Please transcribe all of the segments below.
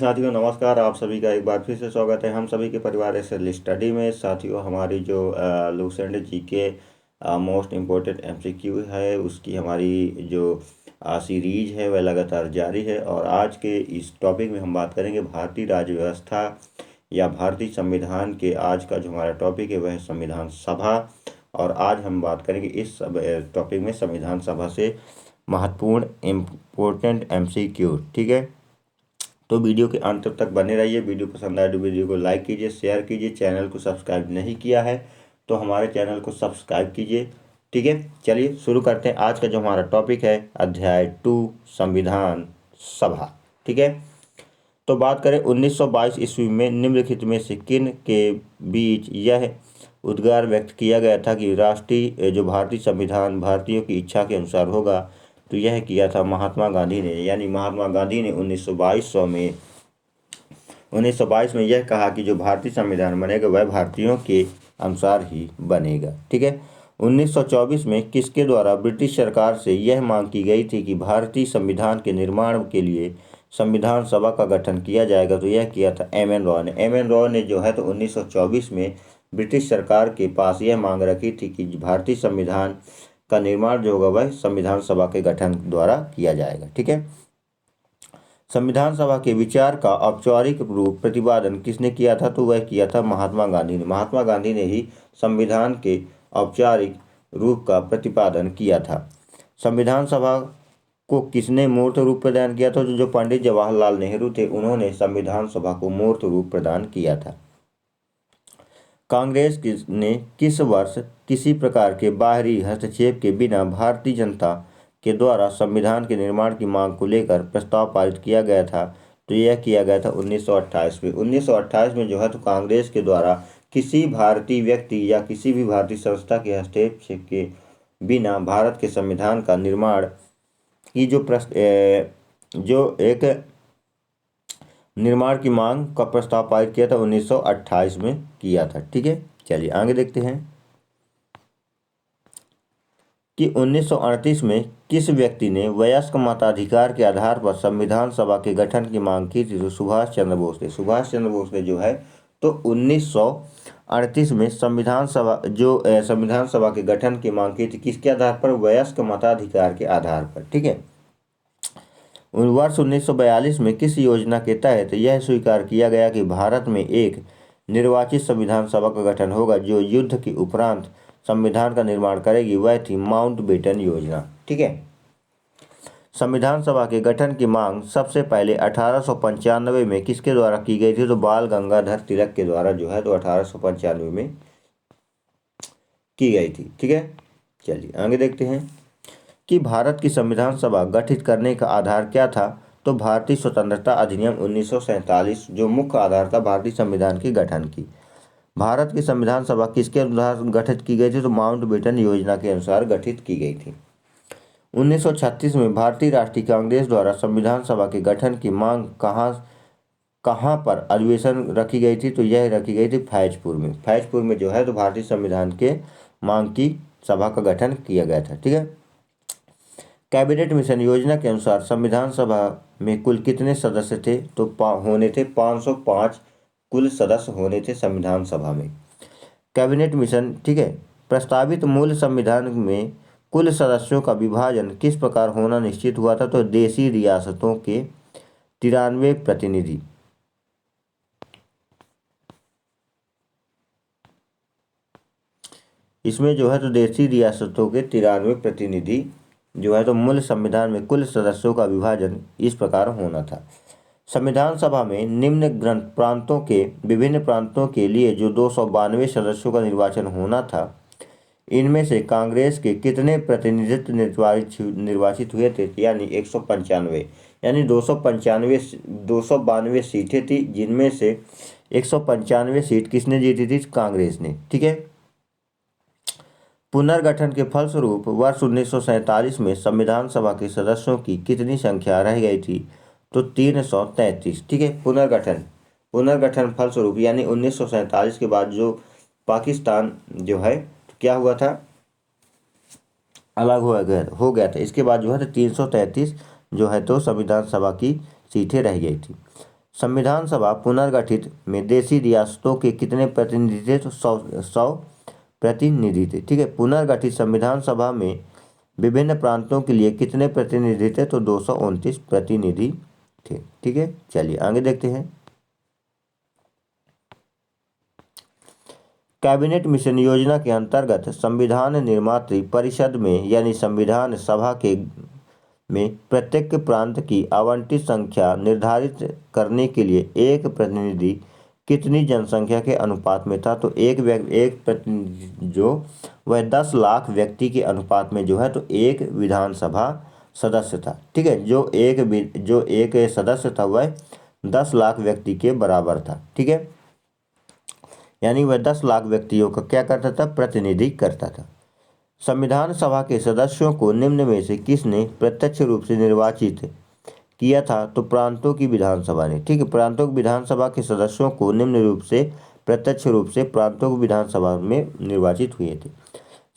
साथियों नमस्कार। आप सभी का एक बार फिर से स्वागत है हम सभी के परिवार एसएल स्टडी में। साथियों हमारी जो लूसेंट जी के मोस्ट इम्पोर्टेंट एमसीक्यू है उसकी हमारी जो सीरीज है वह लगातार जारी है। और आज के इस टॉपिक में हम बात करेंगे भारतीय राज्य व्यवस्था या भारतीय संविधान के। आज का जो हमारा टॉपिक है वह है संविधान सभा। और आज हम बात करेंगे इस टॉपिक में संविधान सभा से महत्वपूर्ण इम्पोर्टेंट एमसीक्यू। ठीक है, तो वीडियो के अंत तक बने रहिए। वीडियो पसंद आए तो वीडियो को लाइक कीजिए, शेयर कीजिए। चैनल को सब्सक्राइब नहीं किया है तो हमारे चैनल को सब्सक्राइब कीजिए। ठीक है, चलिए शुरू करते हैं। आज का जो हमारा टॉपिक है अध्याय 2 संविधान सभा। ठीक है, तो बात करें 1922 ईस्वी में निम्नलिखित में से किन के बीच यह उद्गार व्यक्त किया गया था कि राष्ट्रीय जो भारतीय संविधान भारतीयों की इच्छा के अनुसार होगा। तो यह किया था महात्मा गांधी ने। यानी महात्मा गांधी ने 1922 में यह कहा कि जो भारतीय संविधान बनेगा वह भारतीयों के अनुसार ही बनेगा। ठीक है, 1924 में किसके द्वारा ब्रिटिश सरकार से यह मांग की गई थी कि भारतीय संविधान के निर्माण के लिए संविधान सभा का गठन किया जाएगा। तो यह किया था एम.एन. रॉय ने। एम.एन. रॉय ने जो है तो 1924 में ब्रिटिश सरकार के पास यह मांग रखी थी कि भारतीय संविधान का निर्माण जो होगा वह संविधान सभा के गठन द्वारा किया जाएगा। ठीक है, संविधान सभा के विचार का औपचारिक रूप प्रतिपादन किसने किया था? तो वह किया था महात्मा गांधी ने। महात्मा गांधी ने ही संविधान के औपचारिक रूप का प्रतिपादन किया था। संविधान सभा को किसने मूर्त रूप प्रदान किया था? तो जो पंडित जवाहरलाल नेहरू थे उन्होंने संविधान सभा को मूर्त रूप प्रदान किया था। कांग्रेस ने किस वर्ष किसी प्रकार के बाहरी हस्तक्षेप के बिना भारतीय जनता के द्वारा संविधान के निर्माण की मांग को लेकर प्रस्ताव पारित किया गया था? तो यह किया गया था 1928 में। 1928 में जो है तो कांग्रेस के द्वारा किसी भारतीय व्यक्ति या किसी भी भारतीय संस्था के हस्तक्षेप के बिना भारत के संविधान का निर्माण की जो एक निर्माण की मांग का प्रस्ताव पारित किया था 1928 में किया था। ठीक है, चलिए आगे देखते हैं कि 1938 में किस व्यक्ति ने वयस्क मताधिकार के आधार पर संविधान सभा के गठन की मांग की थी? तो सुभाष चंद्र बोस ने। सुभाष चंद्र बोस ने जो है तो 1938 में संविधान सभा के गठन की मांग की थी। किसके आधार पर? वयस्क मताधिकार के आधार पर। ठीक है, वर्ष 1942 में किस योजना के तहत यह स्वीकार किया गया कि भारत में एक निर्वाचित संविधान सभा का गठन होगा जो युद्ध के उपरांत संविधान का निर्माण करेगी? वह थी माउंटबेटन योजना। ठीक है, संविधान सभा के गठन की मांग सबसे पहले 1895 में किसके द्वारा की गई थी? तो बाल गंगाधर तिलक के द्वारा जो है तो 1895 में की गई थी। ठीक है, चलिए आगे देखते हैं कि भारत की संविधान सभा गठित करने का आधार क्या था? तो भारतीय स्वतंत्रता अधिनियम 1947 जो मुख्य आधार था भारतीय संविधान के गठन की। भारत की संविधान सभा किसके अनुसार गठित की गई थी? तो माउंटबेटन योजना के अनुसार गठित की गई थी। 1936 में भारतीय राष्ट्रीय कांग्रेस द्वारा संविधान सभा के गठन की मांग कहाँ पर अधिवेशन रखी गई थी? तो यह रखी गई थी फैजपुर में। फैजपुर में जो है तो भारतीय संविधान के मांग की सभा का गठन किया गया था। ठीक है, कैबिनेट मिशन योजना के अनुसार संविधान सभा में कुल कितने सदस्य थे? तो होने थे 505 कुल सदस्य होने थे संविधान सभा में। Cabinet mission. ठीक है, प्रस्तावित मूल संविधान में कुल सदस्यों का विभाजन किस प्रकार होना निश्चित हुआ था? तो देशी रियासतों के 93 प्रतिनिधि। इसमें जो है तो देशी रियासतों के 93 प्रतिनिधि जो है तो मूल संविधान में कुल सदस्यों का विभाजन इस प्रकार होना था। संविधान सभा में निम्न विभिन्न प्रांतों के लिए जो 292 सदस्यों का निर्वाचन होना था, इनमें से कांग्रेस के कितने प्रतिनिधित्व निर्वाचित हुए थे? यानी 195। यानी 292 सीटें थी जिनमें से 195 सीट किसने जीती थी? कांग्रेस ने। ठीक है, पुनर्गठन के फलस्वरूप वर्ष 1947 में संविधान सभा के सदस्यों की कितनी संख्या रह गई थी? तो 333। ठीक है, पुनर्गठन फलस्वरूप यानी 1947 के बाद जो पाकिस्तान जो है तो क्या हुआ था? अलग हो गया था। इसके बाद जो है 333 जो है तो संविधान सभा की सीटें रह गई थी। संविधान सभा पुनर्गठित में देशी रियासतों के कितने प्रतिनिधि थे? तो 100 प्रतिनिधि थे। ठीक है, पुनर्गठित संविधान सभा में विभिन्न प्रांतों के लिए कितने प्रतिनिधि थे? तो 229 प्रतिनिधि थे। ठीक है, चलिए आगे देखते हैं। कैबिनेट मिशन योजना के अंतर्गत संविधान निर्मात्री परिषद में यानी संविधान सभा के में प्रत्येक प्रांत की आवंटित संख्या निर्धारित करने के लिए एक प्रतिनिधि कितनी जनसंख्या के अनुपात में था? तो एक प्रतिनिधि जो वह 10 लाख व्यक्ति के अनुपात में जो है तो एक विधानसभा सदस्य था। ठीक है, जो एक सदस्य था वह 10 लाख व्यक्ति के बराबर था। ठीक है, यानी वह 10 लाख व्यक्तियों का क्या करता था? प्रतिनिधि करता था। संविधान सभा के सदस्यों को निम्न में से किसने प्रत्यक्ष रूप से निर्वाचित किया था? तो प्रांतों की विधानसभा ने। ठीक है, प्रांतों की विधानसभा के सदस्यों को निम्न रूप से प्रत्यक्ष रूप से प्रांतों की विधानसभा में निर्वाचित हुए थे।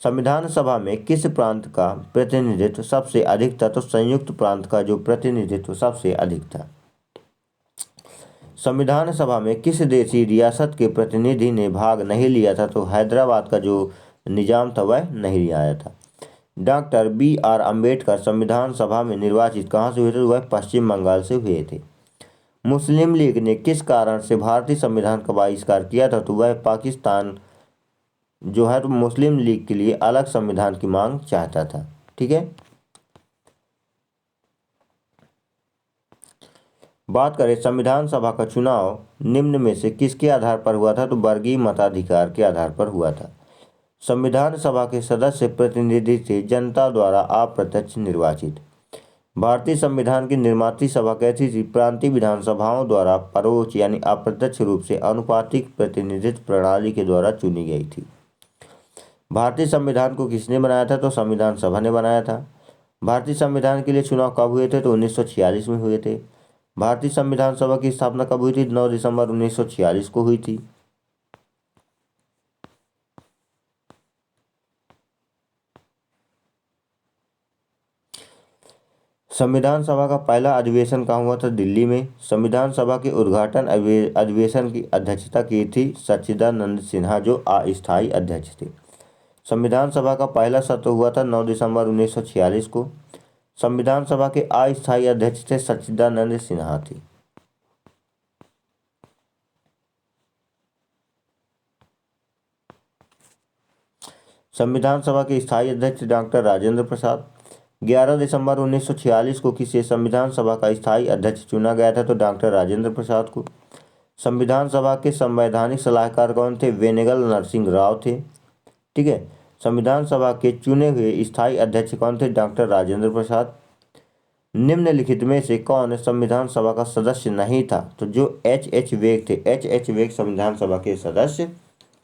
संविधान सभा में किस प्रांत का प्रतिनिधित्व सबसे अधिक था? तो संयुक्त प्रांत का जो प्रतिनिधित्व सबसे अधिक था। संविधान सभा में किस देशी रियासत के प्रतिनिधि ने भाग नहीं लिया था? तो हैदराबाद का जो निजाम था वह नहीं आया था। डॉक्टर BR अम्बेडकर संविधान सभा में निर्वाचित कहाँ से हुए थे? वह पश्चिम बंगाल से हुए थे। मुस्लिम लीग ने किस कारण से भारतीय संविधान का बहिष्कार किया था? तो वह पाकिस्तान जो है तो मुस्लिम लीग के लिए अलग संविधान की मांग चाहता था। ठीक है, बात करें संविधान सभा का चुनाव निम्न में से किसके आधार पर हुआ था? तो वर्गीय मताधिकार के आधार पर हुआ था। संविधान सभा के सदस्य प्रतिनिधि थे जनता द्वारा अप्रत्यक्ष निर्वाचित। भारतीय संविधान की निर्मात्री सभा कैसी थी? प्रांतीय विधानसभाओं द्वारा परोक्ष यानी अप्रत्यक्ष रूप से आनुपातिक प्रतिनिधित्व प्रणाली के द्वारा चुनी गई थी। भारतीय संविधान को किसने बनाया था? तो संविधान सभा ने बनाया था। भारतीय संविधान के लिए चुनाव कब हुए थे? तो 1946 में हुए थे। भारतीय संविधान सभा की स्थापना कब हुई थी? 9 दिसंबर 1946 को हुई थी। संविधान सभा का पहला अधिवेशन कहाँ हुआ था? दिल्ली में। संविधान सभा के उद्घाटन अधिवेशन की अध्यक्षता की थी सच्चिदानंद सिन्हा जो अस्थायी अध्यक्ष थे। संविधान सभा का पहला सत्र हुआ था 9 दिसंबर 1946 को। संविधान सभा के अस्थायी अध्यक्ष थे सच्चिदानंद सिन्हा थे। संविधान सभा के स्थायी अध्यक्ष डॉक्टर राजेंद्र प्रसाद। 11 दिसंबर 1946 को किसे संविधान सभा का स्थायी अध्यक्ष चुना गया था? तो डॉक्टर राजेंद्र प्रसाद को। संविधान सभा के संवैधानिक सलाहकार कौन थे? वेनेगल नरसिंह राव थे। ठीक है, संविधान सभा के चुने हुए स्थायी अध्यक्ष कौन थे? डॉक्टर राजेंद्र प्रसाद। निम्नलिखित में से कौन संविधान सभा का सदस्य नहीं था? तो जो H वेग थे, H वेग संविधान सभा के सदस्य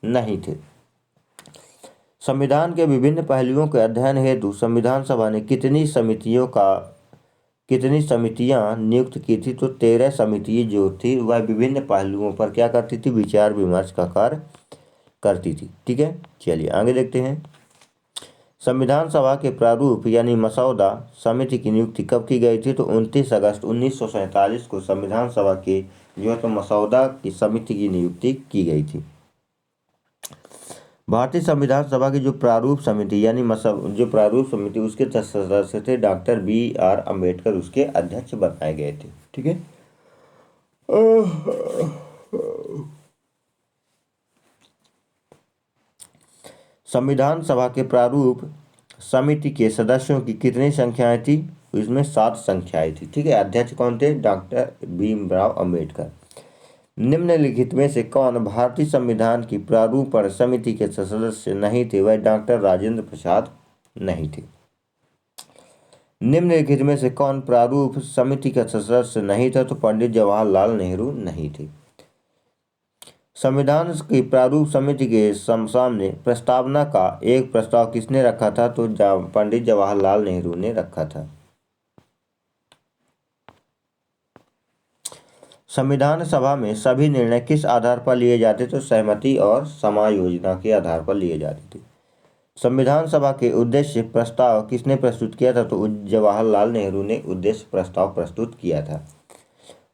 नहीं थे। संविधान के विभिन्न पहलुओं के अध्ययन हेतु संविधान सभा ने कितनी समितियां नियुक्त की थी? तो 13 समितियां जो थी वह विभिन्न पहलुओं पर क्या करती थी? विचार विमर्श का कार्य करती थी। ठीक है, चलिए आगे देखते हैं। संविधान सभा के प्रारूप यानी मसौदा समिति की नियुक्ति कब की गई थी? तो 29 अगस्त 1947 को संविधान सभा के जो है तो मसौदा की समिति की नियुक्ति की गई थी। भारतीय संविधान सभा की जो प्रारूप समिति यानी जो प्रारूप समिति उसके सदस्य थे डॉक्टर BR अम्बेडकर उसके अध्यक्ष बनाए गए थे। ठीक है, संविधान सभा के प्रारूप समिति के सदस्यों की कितनी संख्याएं थी? इसमें 7 संख्याएं थी। ठीक है, अध्यक्ष कौन थे? डॉक्टर भीमराव अम्बेडकर। निम्नलिखित में से कौन भारतीय संविधान की प्रारूपण समिति के सदस्य नहीं थे? वह डॉक्टर राजेंद्र प्रसाद नहीं थे। निम्नलिखित में से कौन प्रारूप समिति का सदस्य नहीं था? तो पंडित जवाहरलाल नेहरू नहीं थे। संविधान की प्रारूप समिति के सामने प्रस्तावना का एक प्रस्ताव किसने रखा था? तो पंडित जवाहरलाल नेहरू ने रखा था। संविधान सभा में सभी निर्णय किस आधार पर लिए जाते? तो सहमति और समायोजना के आधार पर लिए जाते थे। संविधान सभा के उद्देश्य प्रस्ताव किसने प्रस्तुत किया था? तो जवाहरलाल नेहरू ने उद्देश्य प्रस्ताव प्रस्तुत किया था।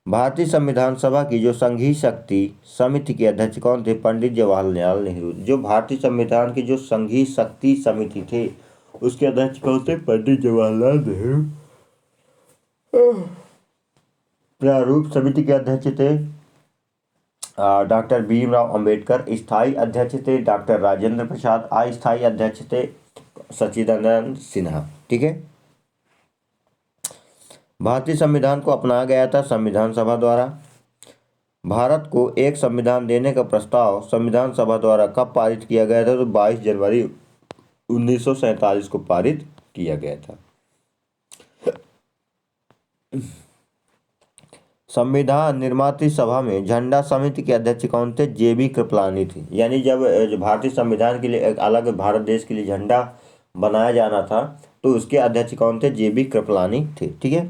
भारतीय संविधान सभा की जो संघीय शक्ति समिति के अध्यक्ष कौन थे? पंडित जवाहरलाल नेहरू। जो भारतीय संविधान की जो संघीय शक्ति समिति थे उसके अध्यक्ष कौन थे? पंडित जवाहरलाल नेहरू। प्रारूप समिति के अध्यक्ष थे डॉक्टर भीमराव अंबेडकर। स्थायी अध्यक्ष थे डॉक्टर राजेंद्र प्रसाद। अस्थायी अध्यक्ष थे सच्चिदानंद सिन्हा। ठीक है। भारतीय संविधान को अपनाया गया था संविधान सभा द्वारा। भारत को एक संविधान देने का प्रस्ताव संविधान सभा द्वारा कब पारित किया गया था? तो 22 जनवरी 1947 को पारित किया गया था। संविधान निर्मात्री सभा में झंडा समिति के अध्यक्ष कौन थे? जेबी कृपलानी थे। यानी जब भारतीय संविधान के लिए एक अलग भारत देश के लिए झंडा बनाया जाना था तो उसके अध्यक्ष कौन थे? जेबी कृपलानी थे। ठीक है।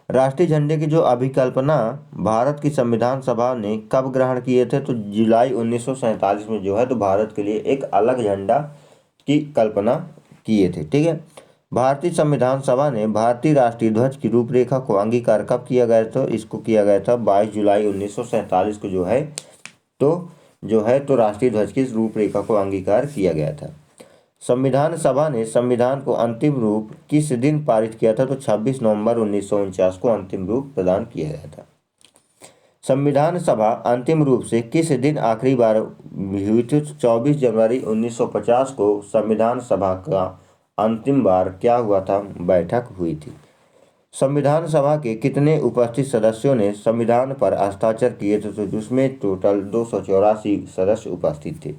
राष्ट्रीय झंडे की जो अभिकल्पना भारत की संविधान सभा ने कब ग्रहण किए थे? तो जुलाई 1947 में जो है तो भारत के लिए एक अलग झंडा की कल्पना किए थे। ठीक है। भारतीय संविधान सभा ने भारतीय राष्ट्रीय ध्वज की रूपरेखा को अंगीकार कब किया गया था? इसको किया गया था 22 जुलाई 1947 को जो है तो राष्ट्रीय ध्वज की रूपरेखा को अंगीकार किया गया था। संविधान सभा ने संविधान को अंतिम रूप किस दिन पारित किया था? तो 26 नवंबर 1949 को अंतिम रूप प्रदान किया गया था। संविधान सभा अंतिम रूप से किस दिन आखिरी बार हुई थी? 24 जनवरी 1950 को संविधान सभा का अंतिम बार क्या हुआ था? बैठक हुई थी। संविधान सभा के कितने उपस्थित सदस्यों ने संविधान पर हस्ताक्षर किए थे? तो उसमें टोटल 284 सदस्य उपस्थित थे।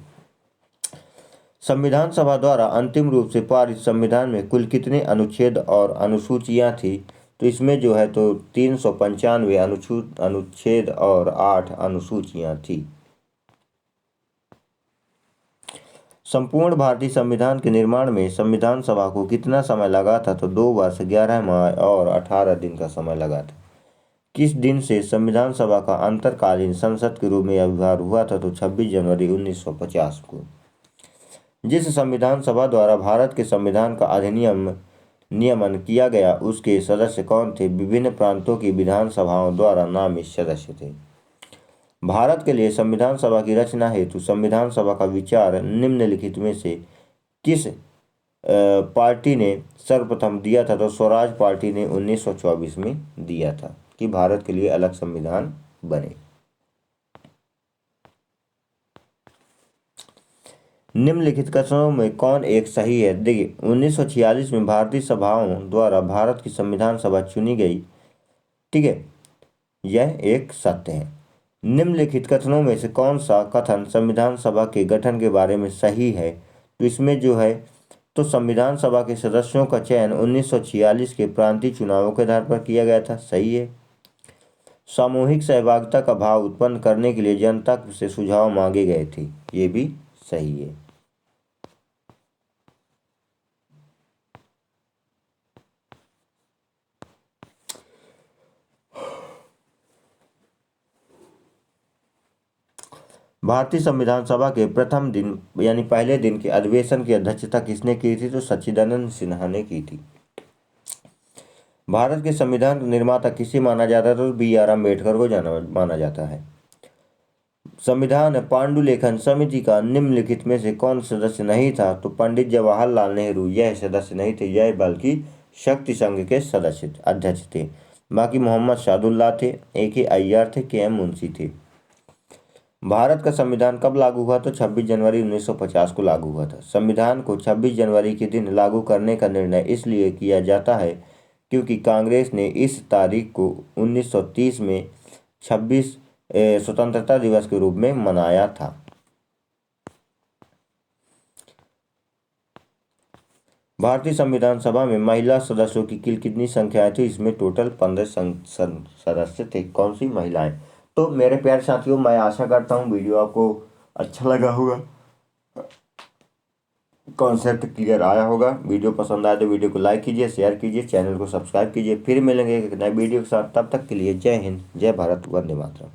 संविधान सभा द्वारा अंतिम रूप से पारित संविधान में कुल कितने अनुच्छेद और अनुसूचियां थी? तो इसमें जो है तो 395 अनुच्छेद और 8 अनुसूचियां थी। संपूर्ण भारतीय संविधान के निर्माण में संविधान सभा को कितना समय लगा था? तो 2 वर्ष 11 माह और 18 दिन का समय लगा था। किस दिन से संविधान सभा का अंतरकालीन संसद के रूप में आविर्भाव हुआ था? तो 26 जनवरी 1950 को। जिस संविधान सभा द्वारा भारत के संविधान का नियमन किया गया उसके सदस्य कौन थे? विभिन्न प्रांतों की विधानसभाओं द्वारा नामित सदस्य थे। भारत के लिए संविधान सभा की रचना हेतु संविधान सभा का विचार निम्नलिखित में से किस पार्टी ने सर्वप्रथम दिया था? तो स्वराज पार्टी ने 1924 में दिया था कि भारत के लिए अलग संविधान बने। निम्नलिखित कथनों में कौन एक सही है? देखिए 1946 में भारतीय सभाओं द्वारा भारत की संविधान सभा चुनी गई। ठीक है। यह एक सत्य है। निम्नलिखित कथनों में से कौन सा कथन संविधान सभा के गठन के बारे में सही है? तो इसमें जो है तो संविधान सभा के सदस्यों का चयन 1946 के प्रांतीय चुनावों के आधार पर किया गया था। सही है। सामूहिक सहभागिता का भाव उत्पन्न करने के लिए जनता से सुझाव मांगे गए थे। ये भी सही है। भारतीय संविधान सभा के प्रथम दिन यानी पहले दिन के अधिवेशन की अध्यक्षता किसने की थी? तो सच्चिदानंद सिन्हा ने की थी। भारत के संविधान का निर्माता किसे माना जाता है? तो BR अम्बेडकर को माना जाता है। संविधान पांडुलेखन समिति का निम्नलिखित में से कौन सदस्य नहीं था? तो पंडित जवाहरलाल नेहरू यह सदस्य नहीं थे, यह बल्कि शक्ति संघ के सदस्य अध्यक्ष थे। बाकी मोहम्मद शादुल्लाह थे, AK अय्यर थे, KM मुंशी थे। भारत का संविधान कब लागू हुआ? तो 26 जनवरी 1950 को लागू हुआ था। संविधान को 26 जनवरी के दिन लागू करने का निर्णय इसलिए किया जाता है क्योंकि कांग्रेस ने इस तारीख को 1930 में 26 स्वतंत्रता दिवस के रूप में मनाया था। भारतीय संविधान सभा में महिला सदस्यों की कुल कितनी संख्या थी? इसमें टोटल 15 सदस्य थे। कौन सी? महिलाएं। तो मेरे प्यारे साथियों, मैं आशा करता हूँ वीडियो आपको अच्छा लगा होगा, कॉन्सेप्ट क्लियर आया होगा। वीडियो पसंद आए तो वीडियो को लाइक कीजिए, शेयर कीजिए, चैनल को सब्सक्राइब कीजिए। फिर मिलेंगे एक नए वीडियो के साथ। तब तक के लिए जय हिंद, जय भारत, वंदे मातरम।